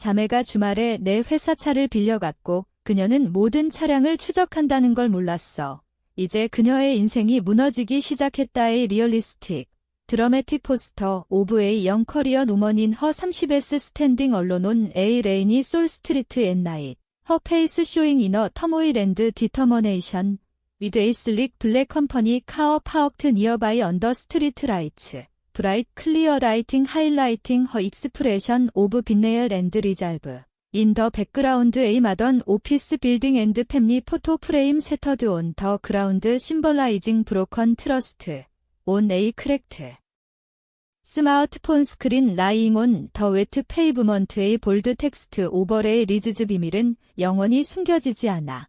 자매가 주말에 내 회사 차를 빌려갔고 그녀는 모든 차량을 추적한다는 걸 몰랐어. 이제 그녀의 인생이 무너지기 시작했다의 리얼리스틱, 드러매틱 포스터 오브 A 영 커리어 우먼인 허 30S 스탠딩 언론 A 레이니 솔 스트리트 앳 나잇. 허 페이스 쇼잉 이너 터모일 앤드 디터머네이션 위드 에이 슬릭 블랙 컴퍼니 카어 파워트 니어바이 언더 스트리트 라이츠. 브라이트 클리어 라이팅 하이라이팅 허 익스프레션 오브 빈네얼 앤드 리잘브. 인 더 백그라운드 에이 마던 오피스 빌딩 앤드 팹리 포토 프레임 세터드 온 더 그라운드 심벌라이징 브로컨 트러스트 온 에이 크랙트. 스마트폰 스크린 라이잉 온 더 웨트 페이브먼트의 볼드 텍스트 오버레이 리즈즈 비밀은 영원히 숨겨지지 않아.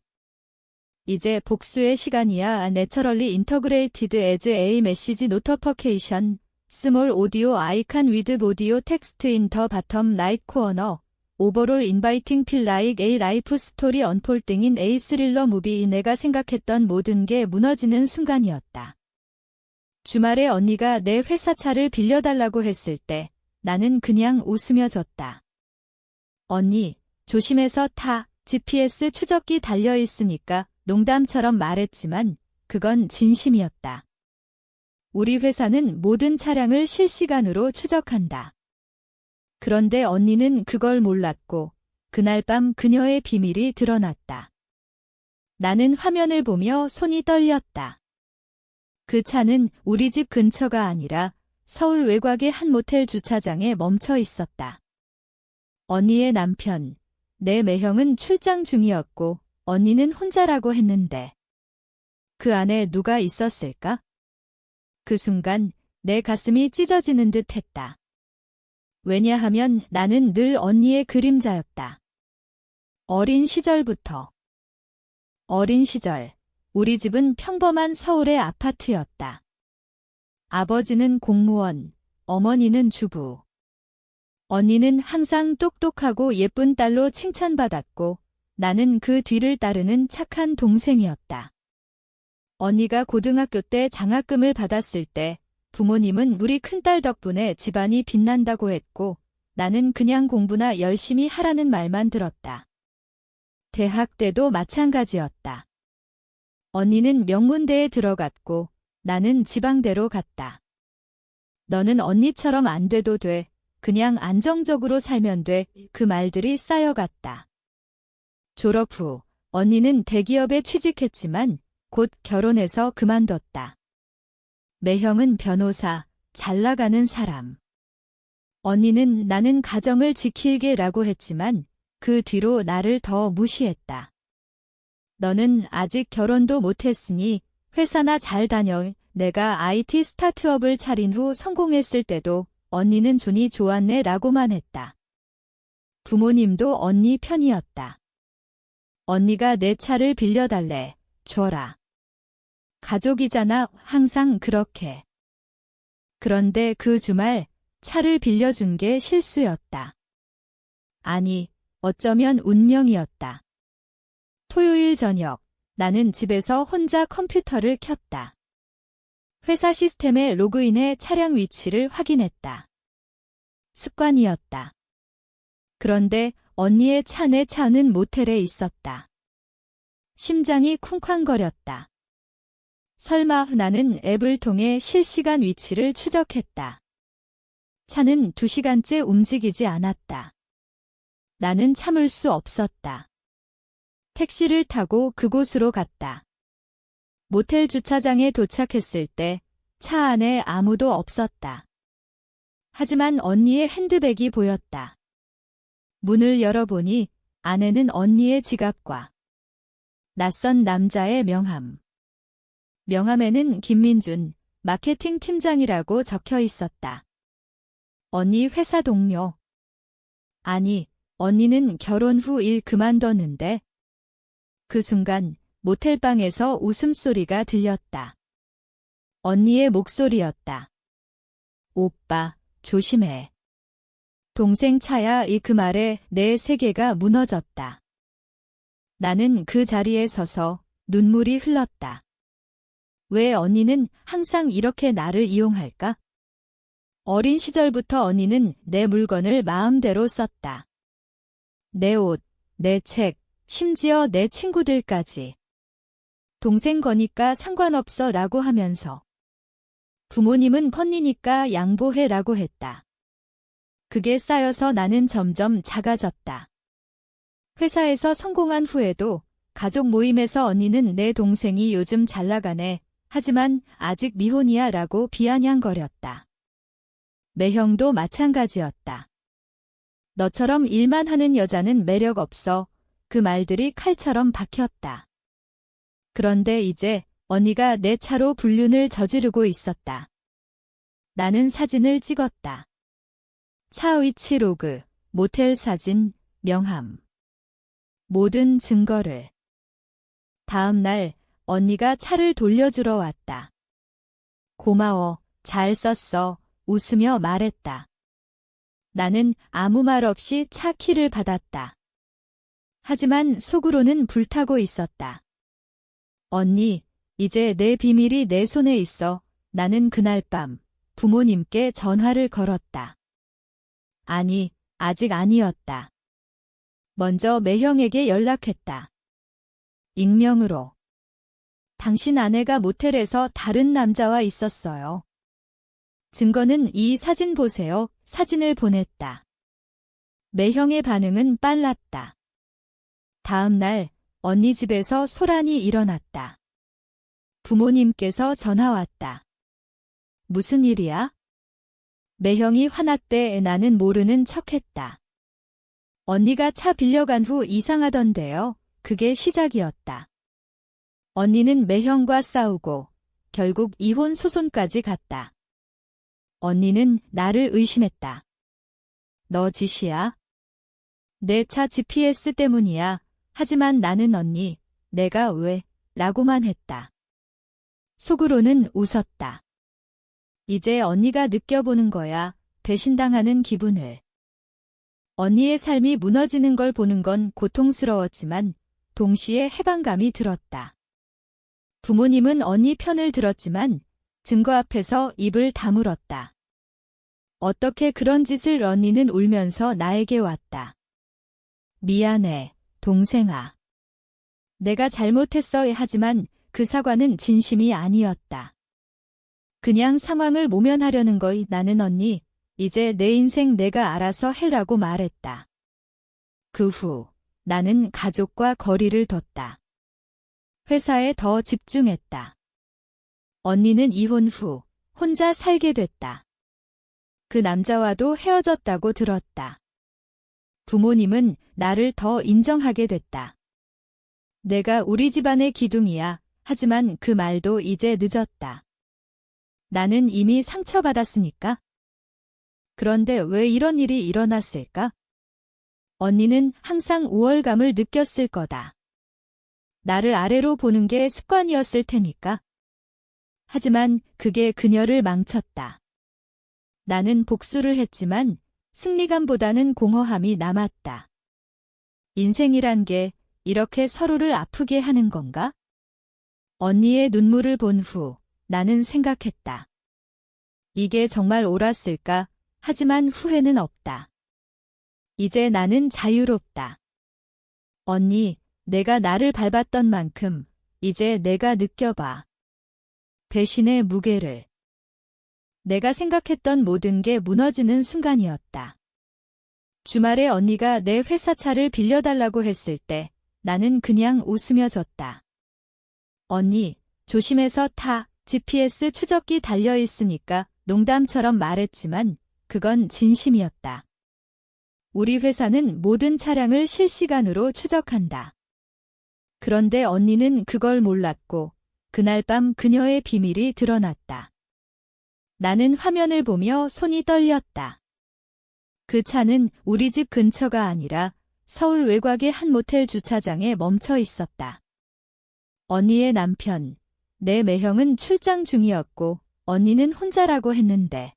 이제 복수의 시간이야. 내처럴리 인터그레이티드 에즈 에이 메시지 노터퍼케이션 스몰 오디오 아이칸 위드 오디오 텍스트 인 더 바텀 라이트 코어너 오버롤 인바이팅 필 라이크 에이 라이프 스토리 언폴딩인 에이 스릴러 무비. 내가 생각했던 모든 게 무너지는 순간이었다. 주말에 언니가 내 회사 차를 빌려달라고 했을 때 나는 그냥 웃으며 줬다. 언니, 조심해서 타. GPS 추적기 달려있으니까 농담처럼 말했지만 그건 진심이었다. 우리 회사는 모든 차량을 실시간으로 추적한다. 그런데 언니는 그걸 몰랐고 그날 밤 그녀의 비밀이 드러났다. 나는 화면을 보며 손이 떨렸다. 그 차는 우리 집 근처가 아니라 서울 외곽의 한 모텔 주차장에 멈춰 있었다. 언니의 남편, 내 매형은 출장 중이었고 언니는 혼자라고 했는데 그 안에 누가 있었을까? 그 순간 내 가슴이 찢어지는 듯 했다. 왜냐하면 나는 늘 언니의 그림자였다. 어린 시절부터. 어린 시절, 우리 집은 평범한 서울의 아파트였다. 아버지는 공무원, 어머니는 주부. 언니는 항상 똑똑하고 예쁜 딸로 칭찬받았고 나는 그 뒤를 따르는 착한 동생이었다. 언니가 고등학교 때 장학금을 받았을 때 부모님은 우리 큰딸 덕분에 집안이 빛난다고 했고 나는 그냥 공부나 열심히 하라는 말만 들었다. 대학 때도 마찬가지였다. 언니는 명문대에 들어갔고 나는 지방대로 갔다. 너는 언니처럼 안 돼도 돼. 그냥 안정적으로 살면 돼. 그 말들이 쌓여갔다. 졸업 후 언니는 대기업에 취직했지만 곧 결혼해서 그만뒀다. 매형은 변호사, 잘 나가는 사람. 언니는 나는 가정을 지킬게라고 했지만 그 뒤로 나를 더 무시했다. 너는 아직 결혼도 못했으니 회사나 잘 다녀. 내가 IT 스타트업을 차린 후 성공했을 때도 언니는 준이 좋았네 라고만 했다. 부모님도 언니 편이었다. 언니가 내 차를 빌려달래. 줘라. 가족이잖아. 항상 그렇게. 그런데 그 주말 차를 빌려준 게 실수였다. 아니, 어쩌면 운명이었다. 토요일 저녁, 나는 집에서 혼자 컴퓨터를 켰다. 회사 시스템에 로그인해 차량 위치를 확인했다. 습관이었다. 그런데 언니의 차 내 차는 모텔에 있었다. 심장이 쿵쾅거렸다. 설마 나는 앱을 통해 실시간 위치를 추적했다. 차는 2시간째 움직이지 않았다. 나는 참을 수 없었다. 택시를 타고 그곳으로 갔다. 모텔 주차장에 도착했을 때 차 안에 아무도 없었다. 하지만 언니의 핸드백이 보였다. 문을 열어보니 안에는 언니의 지갑과 낯선 남자의 명함. 명함에는 김민준, 마케팅 팀장이라고 적혀 있었다. 언니 회사 동료. 아니, 언니는 결혼 후 일 그만뒀는데. 그 순간 모텔방에서 웃음소리가 들렸다. 언니의 목소리였다. 오빠, 조심해. 동생 차야. 그 말에 내 세계가 무너졌다. 나는 그 자리에 서서 눈물이 흘렀다. 왜 언니는 항상 이렇게 나를 이용할까? 어린 시절부터 언니는 내 물건을 마음대로 썼다. 내 옷, 내 책, 심지어 내 친구들까지. 동생 거니까 상관없어 라고 하면서. 부모님은 컨니니까 양보해 라고 했다. 그게 쌓여서 나는 점점 작아졌다. 회사에서 성공한 후에도 가족 모임에서 언니는 내 동생이 요즘 잘 나가네. 하지만 아직 미혼이야 라고 비아냥거렸다. 매형도 마찬가지였다. 너처럼 일만 하는 여자는 매력 없어. 그 말들이 칼처럼 박혔다. 그런데 이제 언니가 내 차로 불륜을 저지르고 있었다. 나는 사진을 찍었다. 차 위치 로그, 모텔 사진, 명함. 모든 증거를. 다음 날 언니가 차를 돌려주러 왔다. 고마워, 잘 썼어, 웃으며 말했다. 나는 아무 말 없이 차 키를 받았다. 하지만 속으로는 불타고 있었다. 언니, 이제 내 비밀이 내 손에 있어. 나는 그날 밤 부모님께 전화를 걸었다. 아니, 아직 아니었다. 먼저 매형에게 연락했다. 익명으로. 당신 아내가 모텔에서 다른 남자와 있었어요. 증거는 이 사진 보세요. 사진을 보냈다. 매형의 반응은 빨랐다. 다음 날 언니 집에서 소란이 일어났다. 부모님께서 전화 왔다. 무슨 일이야? 매형이 화났대. 나는 모르는 척했다. 언니가 차 빌려간 후 이상하던데요. 그게 시작이었다. 언니는 매형과 싸우고 결국 이혼 소송까지 갔다. 언니는 나를 의심했다. 너 짓이야? 내 차 GPS 때문이야. 하지만 나는 언니, 내가 왜? 라고만 했다. 속으로는 웃었다. 이제 언니가 느껴보는 거야. 배신당하는 기분을. 언니의 삶이 무너지는 걸 보는 건 고통스러웠지만 동시에 해방감이 들었다. 부모님은 언니 편을 들었지만 증거 앞에서 입을 다물었다. 어떻게 그런 짓을. 언니는 울면서 나에게 왔다. 미안해, 동생아. 내가 잘못했어. 하지만 그 사과는 진심이 아니었다. 그냥 상황을 모면하려는 거이. 나는 언니, 이제 내 인생 내가 알아서 해라고 말했다. 그 후 나는 가족과 거리를 뒀다. 회사에 더 집중했다. 언니는 이혼 후 혼자 살게 됐다. 그 남자와도 헤어졌다고 들었다. 부모님은 나를 더 인정하게 됐다. 내가 우리 집안의 기둥이야. 하지만 그 말도 이제 늦었다. 나는 이미 상처받았으니까. 그런데 왜 이런 일이 일어났을까? 언니는 항상 우월감을 느꼈을 거다. 나를 아래로 보는 게 습관이었을 테니까. 하지만 그게 그녀를 망쳤다. 나는 복수를 했지만 승리감보다는 공허함이 남았다. 인생이란 게 이렇게 서로를 아프게 하는 건가? 언니의 눈물을 본 후 나는 생각했다. 이게 정말 옳았을까? 하지만 후회는 없다. 이제 나는 자유롭다. 언니, 내가 나를 밟았던 만큼 이제 내가 느껴봐. 배신의 무게를. 내가 생각했던 모든 게 무너지는 순간이었다. 주말에 언니가 내 회사 차를 빌려달라고 했을 때 나는 그냥 웃으며 줬다. 언니, 조심해서 타. GPS 추적기 달려있으니까. 농담처럼 말했지만 그건 진심이었다. 우리 회사는 모든 차량을 실시간으로 추적한다. 그런데 언니는 그걸 몰랐고 그날 밤 그녀의 비밀이 드러났다. 나는 화면을 보며 손이 떨렸다. 그 차는 우리 집 근처가 아니라 서울 외곽의 한 모텔 주차장에 멈춰 있었다. 언니의 남편, 내 매형은 출장 중이었고 언니는 혼자라고 했는데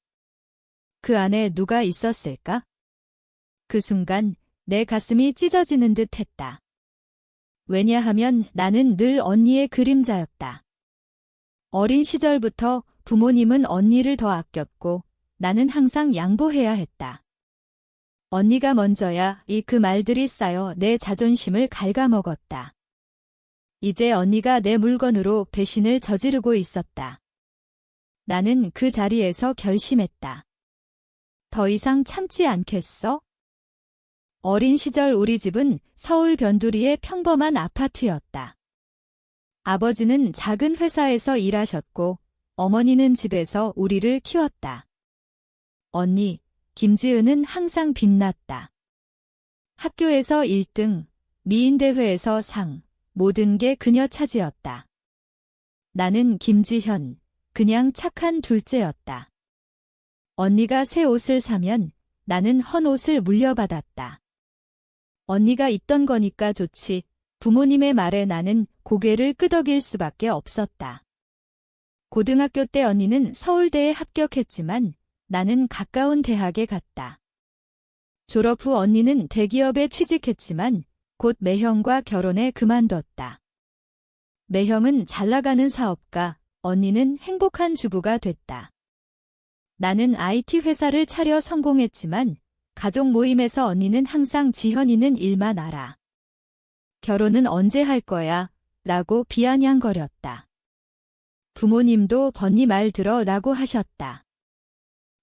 그 안에 누가 있었을까? 그 순간 내 가슴이 찢어지는 듯 했다. 왜냐하면 나는 늘 언니의 그림자였다. 어린 시절부터 부모님은 언니를 더 아꼈고 나는 항상 양보해야 했다. 언니가 먼저야. 그 말들이 쌓여 내 자존심을 갉아먹었다. 이제 언니가 내 물건으로 배신을 저지르고 있었다. 나는 그 자리에서 결심했다. 더 이상 참지 않겠어? 어린 시절 우리 집은 서울 변두리의 평범한 아파트였다. 아버지는 작은 회사에서 일하셨고 어머니는 집에서 우리를 키웠다. 언니, 김지은은 항상 빛났다. 학교에서 1등, 미인대회에서 상, 모든 게 그녀 차지였다. 나는 김지현, 그냥 착한 둘째였다. 언니가 새 옷을 사면 나는 헌 옷을 물려받았다. 언니가 입던 거니까 좋지. 부모님의 말에 나는 고개를 끄덕일 수밖에 없었다. 고등학교 때 언니는 서울대에 합격했지만 나는 가까운 대학에 갔다. 졸업 후 언니는 대기업에 취직했지만 곧 매형과 결혼해 그만뒀다. 매형은 잘나가는 사업가, 언니는 행복한 주부가 됐다. 나는 IT 회사를 차려 성공했지만 가족 모임에서 언니는 항상 지현이는 일만 알아. 결혼은 언제 할 거야? 라고 비아냥거렸다. 부모님도 언니 말 들어 라고 하셨다.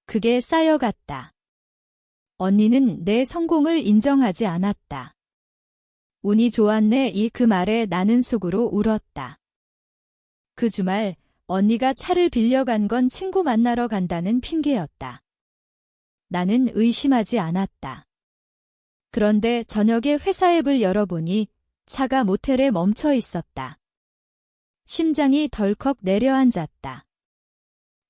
그게 쌓여갔다. 언니는 내 성공을 인정하지 않았다. 운이 좋았네 그 말에 나는 속으로 울었다. 그 주말 언니가 차를 빌려간 건 친구 만나러 간다는 핑계였다. 나는 의심하지 않았다. 그런데 저녁에 회사 앱을 열어보니 차가 모텔에 멈춰 있었다. 심장이 덜컥 내려앉았다.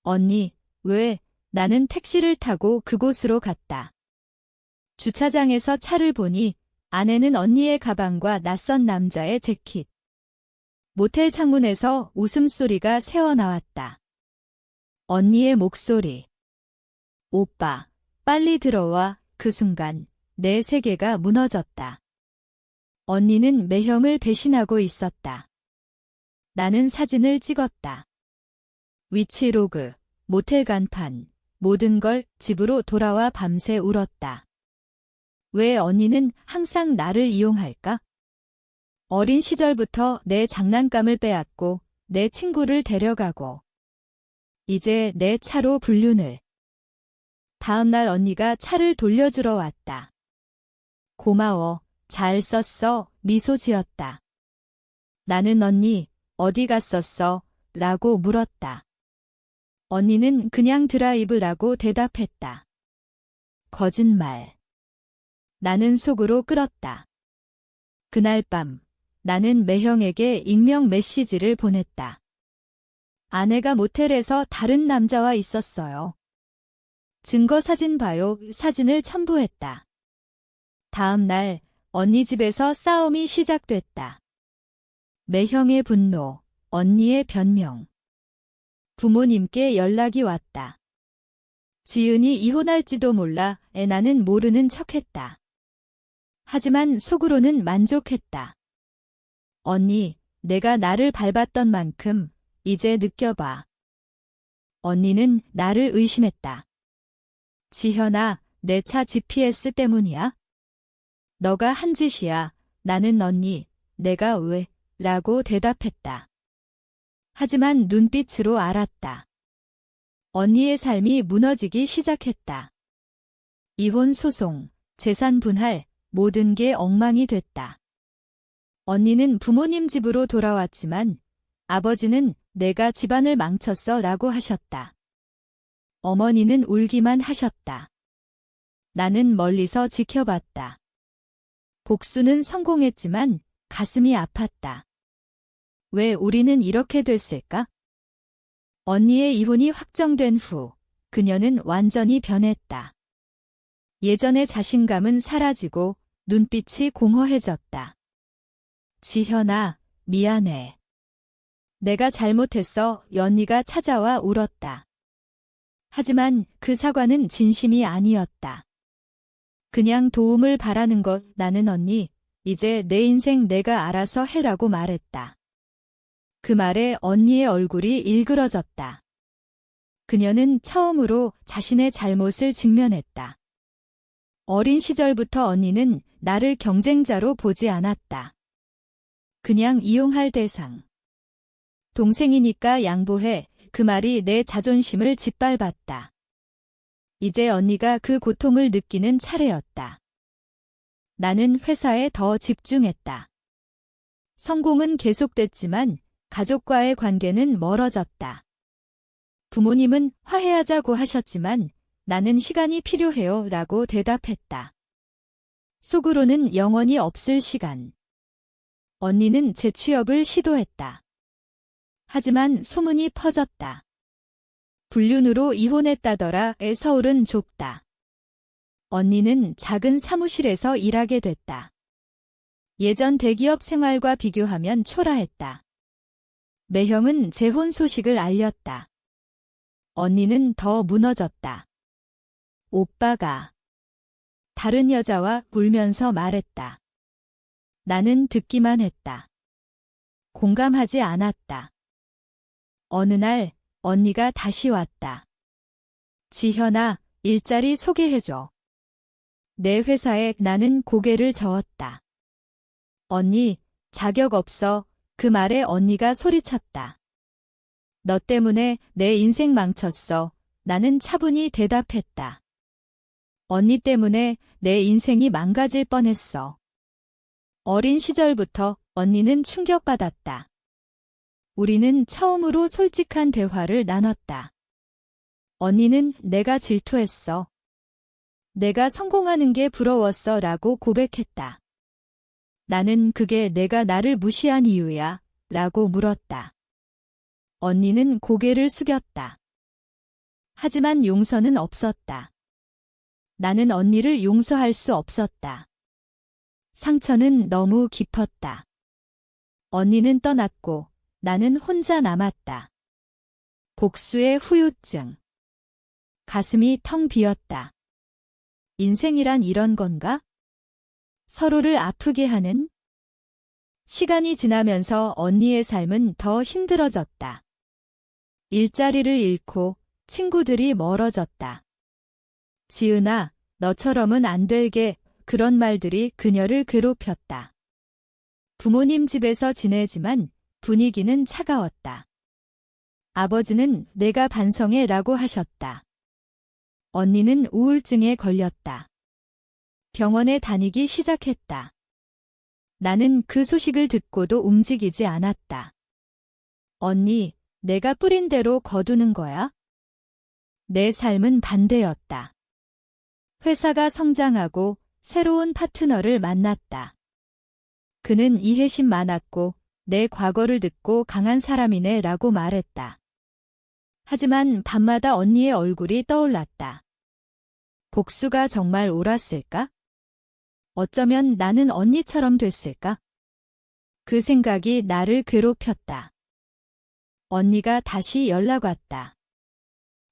언니, 왜? 나는 택시를 타고 그곳으로 갔다. 주차장에서 차를 보니 안에는 언니의 가방과 낯선 남자의 재킷. 모텔 창문에서 웃음소리가 새어나왔다. 언니의 목소리. 오빠, 빨리 들어와. 그 순간 내 세계가 무너졌다. 언니는 매형을 배신하고 있었다. 나는 사진을 찍었다. 위치 로그, 모텔 간판, 모든 걸 집으로 돌아와 밤새 울었다. 왜 언니는 항상 나를 이용할까? 어린 시절부터 내 장난감을 빼앗고 내 친구를 데려가고 이제 내 차로 불륜을. 다음 날 언니가 차를 돌려주러 왔다. 고마워, 잘 썼어. 미소 지었다. 나는 언니, 어디 갔었어? 라고 물었다. 언니는 그냥 드라이브라고 대답했다. 거짓말. 나는 속으로 끓었다. 그날 밤 나는 매형에게 익명 메시지를 보냈다. 아내가 모텔에서 다른 남자와 있었어요. 증거 사진 봐요. 사진을 첨부했다. 다음 날 언니 집에서 싸움이 시작됐다. 매형의 분노, 언니의 변명. 부모님께 연락이 왔다. 지은이 이혼할지도 몰라. 나는 모르는 척했다. 하지만 속으로는 만족했다. 언니, 내가 나를 밟았던 만큼 이제 느껴봐. 언니는 나를 의심했다. 지현아, 내 차 GPS 때문이야? 너가 한 짓이야. 나는 언니, 내가 왜? 라고 대답했다. 하지만 눈빛으로 알았다. 언니의 삶이 무너지기 시작했다. 이혼 소송, 재산 분할, 모든 게 엉망이 됐다. 언니는 부모님 집으로 돌아왔지만 아버지는 내가 집안을 망쳤어 라고 하셨다. 어머니는 울기만 하셨다. 나는 멀리서 지켜봤다. 복수는 성공했지만 가슴이 아팠다. 왜 우리는 이렇게 됐을까? 언니의 이혼이 확정된 후 그녀는 완전히 변했다. 예전의 자신감은 사라지고 눈빛이 공허해졌다. 지현아, 미안해. 내가 잘못했어. 언니가 찾아와 울었다. 하지만 그 사과는 진심이 아니었다. 그냥 도움을 바라는 것. 나는 언니, 이제 내 인생 내가 알아서 해라고 말했다. 그 말에 언니의 얼굴이 일그러졌다. 그녀는 처음으로 자신의 잘못을 직면했다. 어린 시절부터 언니는 나를 경쟁자로 보지 않았다. 그냥 이용할 대상. 동생이니까 양보해. 그 말이 내 자존심을 짓밟았다. 이제 언니가 그 고통을 느끼는 차례였다. 나는 회사에 더 집중했다. 성공은 계속됐지만 가족과의 관계는 멀어졌다. 부모님은 화해하자고 하셨지만 나는 시간이 필요해요 라고 대답했다. 속으로는 영원히 없을 시간. 언니는 재취업을 시도했다. 하지만 소문이 퍼졌다. 불륜으로 이혼했다더라에 서울은 좁다. 언니는 작은 사무실에서 일하게 됐다. 예전 대기업 생활과 비교하면 초라했다. 매형은 재혼 소식을 알렸다. 언니는 더 무너졌다. 오빠가 다른 여자와 울면서 말했다. 나는 듣기만 했다. 공감하지 않았다. 어느 날 언니가 다시 왔다. 지현아, 일자리 소개해줘. 내 회사에 나는 고개를 저었다. 언니, 자격 없어. 그 말에 언니가 소리쳤다. 너 때문에 내 인생 망쳤어. 나는 차분히 대답했다. 언니 때문에 내 인생이 망가질 뻔했어. 어린 시절부터 언니는 충격받았다. 우리는 처음으로 솔직한 대화를 나눴다. 언니는 내가 질투했어. 내가 성공하는 게 부러웠어 라고 고백했다. 나는 그게 내가 나를 무시한 이유야 라고 물었다. 언니는 고개를 숙였다. 하지만 용서는 없었다. 나는 언니를 용서할 수 없었다. 상처는 너무 깊었다. 언니는 떠났고 나는 혼자 남았다. 복수의 후유증. 가슴이 텅 비었다. 인생이란 이런 건가? 서로를 아프게 하는? 시간이 지나면서 언니의 삶은 더 힘들어졌다. 일자리를 잃고 친구들이 멀어졌다. 지은아, 너처럼은 안 될게. 그런 말들이 그녀를 괴롭혔다. 부모님 집에서 지내지만 분위기는 차가웠다. 아버지는 내가 반성해 라고 하셨다. 언니는 우울증에 걸렸다. 병원에 다니기 시작했다. 나는 그 소식을 듣고도 움직이지 않았다. 언니, 내가 뿌린 대로 거두는 거야? 내 삶은 반대였다. 회사가 성장하고 새로운 파트너를 만났다. 그는 이해심 많았고 내 과거를 듣고 강한 사람이네 라고 말했다. 하지만 밤마다 언니의 얼굴이 떠올랐다. 복수가 정말 옳았을까? 어쩌면 나는 언니처럼 됐을까? 그 생각이 나를 괴롭혔다. 언니가 다시 연락 왔다.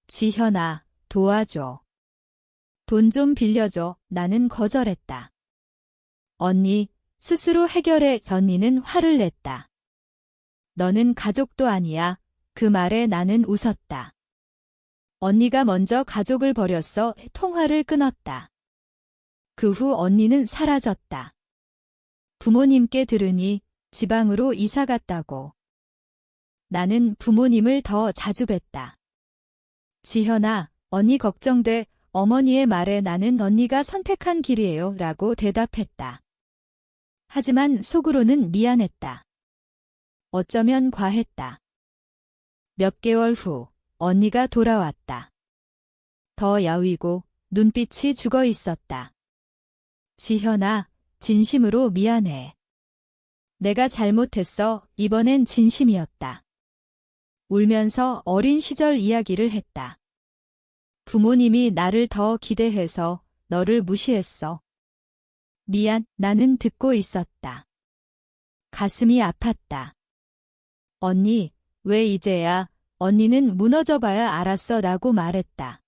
지현아, 도와줘. 돈 좀 빌려줘. 나는 거절했다. 언니, 스스로 해결해. 언니는 화를 냈다. 너는 가족도 아니야. 그 말에 나는 웃었다. 언니가 먼저 가족을 버렸어. 통화를 끊었다. 그 후 언니는 사라졌다. 부모님께 들으니 지방으로 이사 갔다고. 나는 부모님을 더 자주 뵀다. 지현아, 언니 걱정돼. 어머니의 말에 나는 언니가 선택한 길이에요 라고 대답했다. 하지만 속으로는 미안했다. 어쩌면 과했다. 몇 개월 후 언니가 돌아왔다. 더 야위고 눈빛이 죽어 있었다. 지현아, 진심으로 미안해. 내가 잘못했어. 이번엔 진심이었다. 울면서 어린 시절 이야기를 했다. 부모님이 나를 더 기대해서 너를 무시했어. 미안, 나는 듣고 있었다. 가슴이 아팠다. 언니, 왜 이제야? 언니는 무너져봐야 알았어 라고 말했다.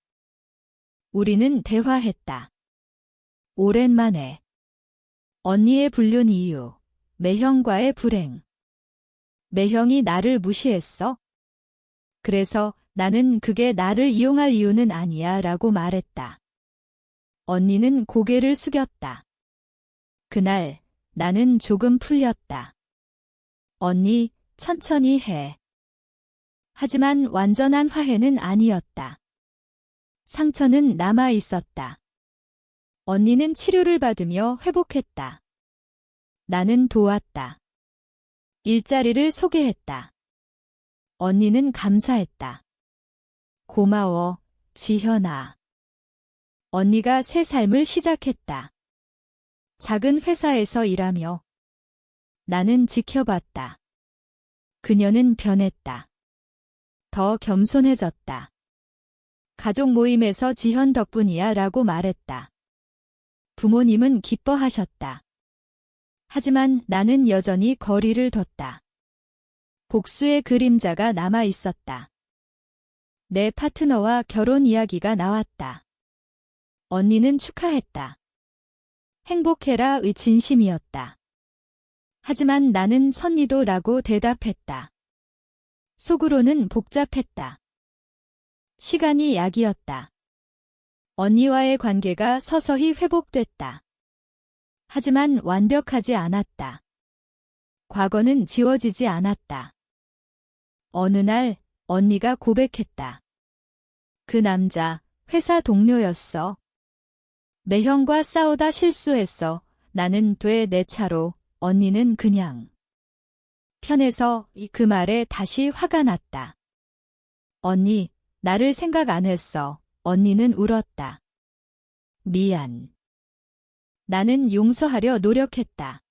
우리는 대화했다. 오랜만에. 언니의 불륜 이유, 매형과의 불행. 매형이 나를 무시했어? 그래서 나는 그게 나를 이용할 이유는 아니야 라고 말했다. 언니는 고개를 숙였다. 그날 나는 조금 풀렸다. 언니, 천천히 해. 하지만 완전한 화해는 아니었다. 상처는 남아 있었다. 언니는 치료를 받으며 회복했다. 나는 도왔다. 일자리를 소개했다. 언니는 감사했다. 고마워, 지현아. 언니가 새 삶을 시작했다. 작은 회사에서 일하며 나는 지켜봤다. 그녀는 변했다. 더 겸손해졌다. 가족 모임에서 지현 덕분이야 라고 말했다. 부모님은 기뻐하셨다. 하지만 나는 여전히 거리를 뒀다. 복수의 그림자가 남아 있었다. 내 파트너와 결혼 이야기가 나왔다. 언니는 축하했다. 행복해라의 진심이었다. 하지만 나는 선니도라고 대답했다. 속으로는 복잡했다. 시간이 약이었다. 언니와의 관계가 서서히 회복됐다. 하지만 완벽하지 않았다. 과거는 지워지지 않았다. 어느 날 언니가 고백했다. 그 남자, 회사 동료였어. 매형과 싸우다 실수했어. 나는 돼 내 차로, 언니는 그냥. 편해서 그 말에 다시 화가 났다. 언니, 나를 생각 안 했어. 언니는 울었다. 미안. 나는 용서하려 노력했다.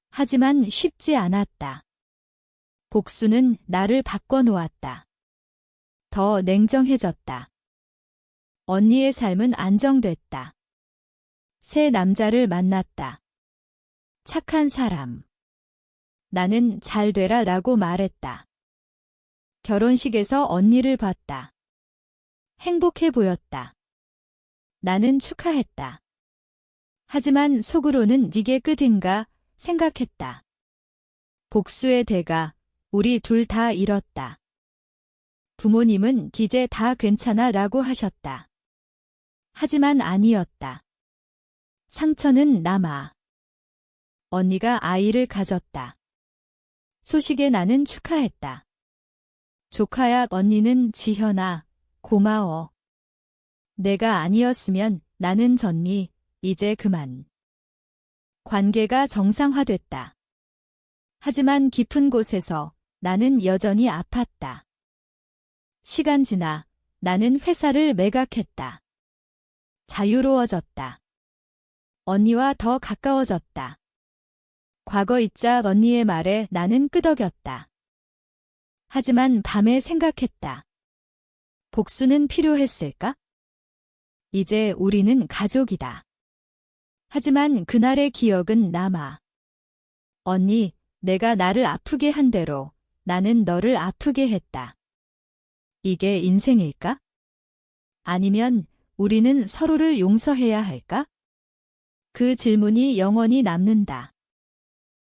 하지만 쉽지 않았다. 복수는 나를 바꿔놓았다. 더 냉정해졌다. 언니의 삶은 안정됐다. 새 남자를 만났다. 착한 사람. 나는 잘 되라 라고 말했다. 결혼식에서 언니를 봤다. 행복해 보였다. 나는 축하했다. 하지만 속으로는 이게 끝인가 생각했다. 복수의 대가, 우리 둘 다 잃었다. 부모님은 이제 다 괜찮아 라고 하셨다. 하지만 아니었다. 상처는 남아. 언니가 아이를 가졌다. 소식에 나는 축하했다. 조카야, 언니는 지현아, 고마워. 내가 아니었으면 나는 졌니, 이제 그만. 관계가 정상화됐다. 하지만 깊은 곳에서 나는 여전히 아팠다. 시간 지나 나는 회사를 매각했다. 자유로워졌다. 언니와 더 가까워졌다. 과거 잊자 언니의 말에 나는 끄덕였다. 하지만 밤에 생각했다. 복수는 필요했을까? 이제 우리는 가족이다. 하지만 그날의 기억은 남아. 언니, 내가 나를 아프게 한 대로 나는 너를 아프게 했다. 이게 인생일까? 아니면 우리는 서로를 용서해야 할까? 그 질문이 영원히 남는다.